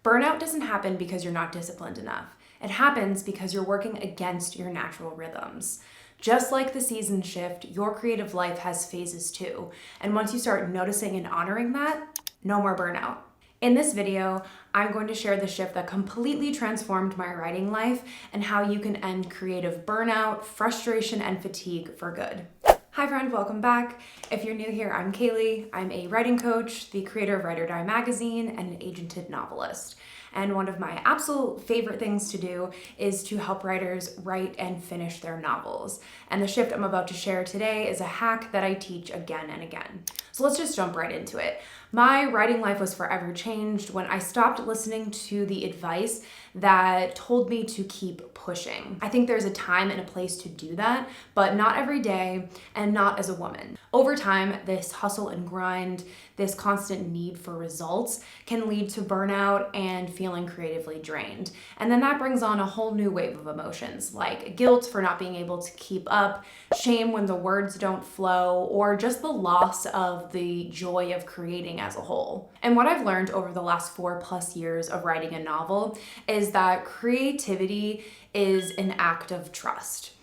Burnout doesn't happen because you're not disciplined enough. It happens because you're working against your natural rhythms. Just like the season shift, your creative life has phases too. And once you start noticing and honoring that, no more burnout. In this video, I'm going to share the shift that completely transformed my writing life and how you can end creative burnout, frustration, and fatigue for good. Hi friend, welcome back. If you're new here, I'm Kaylee. I'm a writing coach, the creator of Writer Die magazine, and an agented novelist. And one of my absolute favorite things to do is to help writers write and finish their novels. And the shift I'm about to share today is a hack that I teach again and again. So let's just jump right into it. My writing life was forever changed when I stopped listening to the advice that told me to keep pushing. I think there's a time and a place to do that, but not every day and not as a woman. Over time, this hustle and grind, this constant need for results can lead to burnout and feeling creatively drained. And then that brings on a whole new wave of emotions like guilt for not being able to keep up, shame when the words don't flow, or just the loss of the joy of creating as a whole. And what I've learned over the last 4+ years of writing a novel is that creativity is an act of trust.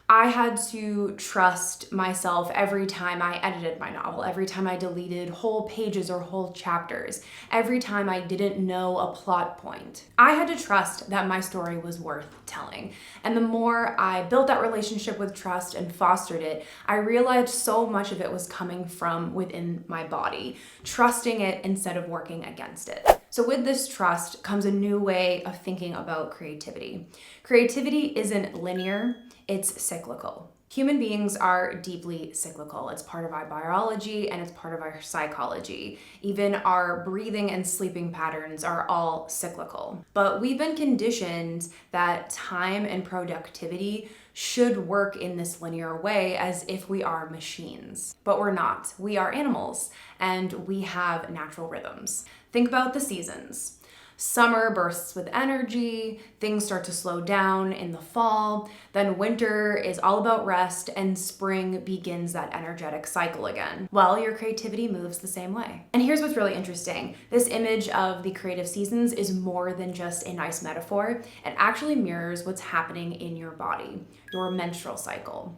I had to trust myself every time I edited my novel, every time I deleted whole pages or whole chapters, every time I didn't know a plot point. I had to trust that my story was worth telling. And the more I built that relationship with trust and fostered it, I realized so much of it was coming from within my body, trusting it instead of working against it. So with this trust comes a new way of thinking about creativity. Creativity isn't linear. It's cyclical. Human beings are deeply cyclical. It's part of our biology and it's part of our psychology. Even our breathing and sleeping patterns are all cyclical. But we've been conditioned that time and productivity should work in this linear way as if we are machines. But we're not. We are animals and we have natural rhythms. Think about the seasons. Summer bursts with energy, things start to slow down in the fall, then winter is all about rest, and spring begins that energetic cycle again. Well, your creativity moves the same way. And here's what's really interesting. This image of the creative seasons is more than just a nice metaphor. It actually mirrors what's happening in your body, your menstrual cycle.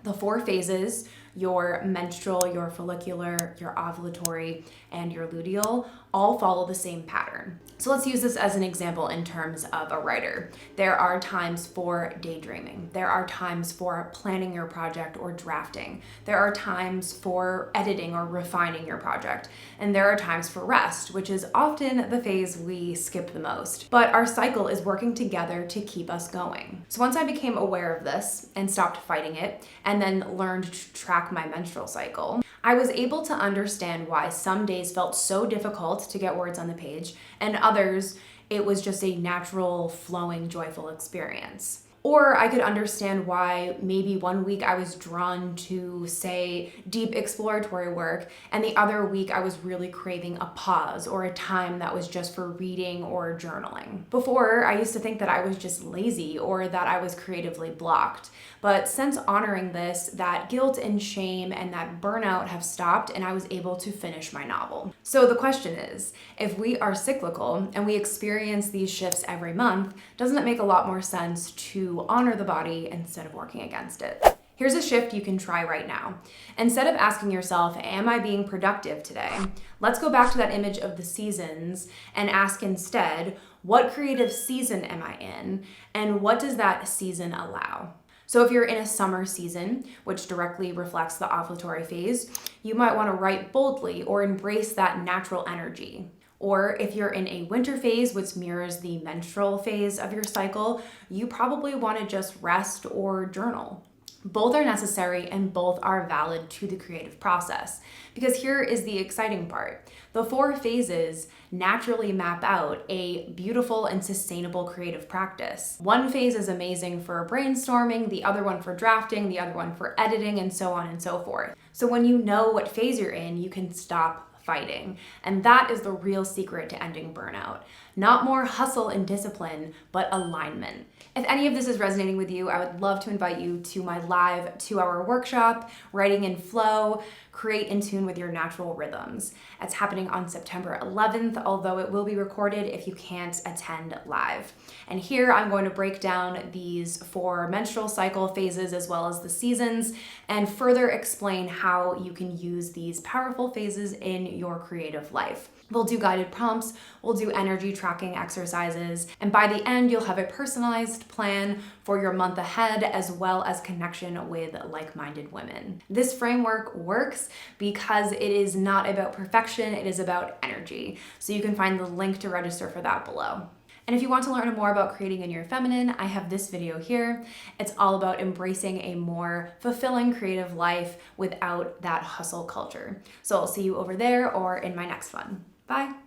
The 4 phases, your menstrual, your follicular, your ovulatory, and your luteal, all follow the same pattern. So let's use this as an example in terms of a writer. There are times for daydreaming. There are times for planning your project or drafting. There are times for editing or refining your project. And there are times for rest, which is often the phase we skip the most. But our cycle is working together to keep us going. So once I became aware of this and stopped fighting it, and then learned to track my menstrual cycle, I was able to understand why some days felt so difficult to get words on the page, and others, it was just a natural, flowing, joyful experience. Or I could understand why maybe one week I was drawn to, say, deep exploratory work, and the other week I was really craving a pause or a time that was just for reading or journaling. Before, I used to think that I was just lazy or that I was creatively blocked. But since honoring this, that guilt and shame and that burnout have stopped, and I was able to finish my novel. So the question is, if we are cyclical and we experience these shifts every month, doesn't it make a lot more sense to honor the body instead of working against it? Here's a shift you can try right now. Instead of asking yourself, am I being productive today? Let's go back to that image of the seasons and ask instead, what creative season am I in? And what does that season allow? So if you're in a summer season, which directly reflects the ovulatory phase, you might want to write boldly or embrace that natural energy. Or if you're in a winter phase, which mirrors the menstrual phase of your cycle, you probably want to just rest or journal. Both are necessary and both are valid to the creative process. Because here is the exciting part. The 4 phases naturally map out a beautiful and sustainable creative practice. One phase is amazing for brainstorming, the other one for drafting, the other one for editing, and so on and so forth. So when you know what phase you're in, you can stop fighting. And that is the real secret to ending burnout. Not more hustle and discipline, but alignment. If any of this is resonating with you, I would love to invite you to my live 2-hour workshop, Writing in Flow, create in tune with your natural rhythms. It's happening on September 11th, although it will be recorded if you can't attend live. And here I'm going to break down these 4 menstrual cycle phases as well as the seasons and further explain how you can use these powerful phases in your creative life. We'll do guided prompts, we'll do energy tracking exercises, and by the end, you'll have a personalized plan for your month ahead, as well as connection with like-minded women. This framework works because it is not about perfection, it is about energy. So you can find the link to register for that below. And if you want to learn more about creating in your feminine, I have this video here. It's all about embracing a more fulfilling creative life without that hustle culture. So I'll see you over there or in my next one. Bye.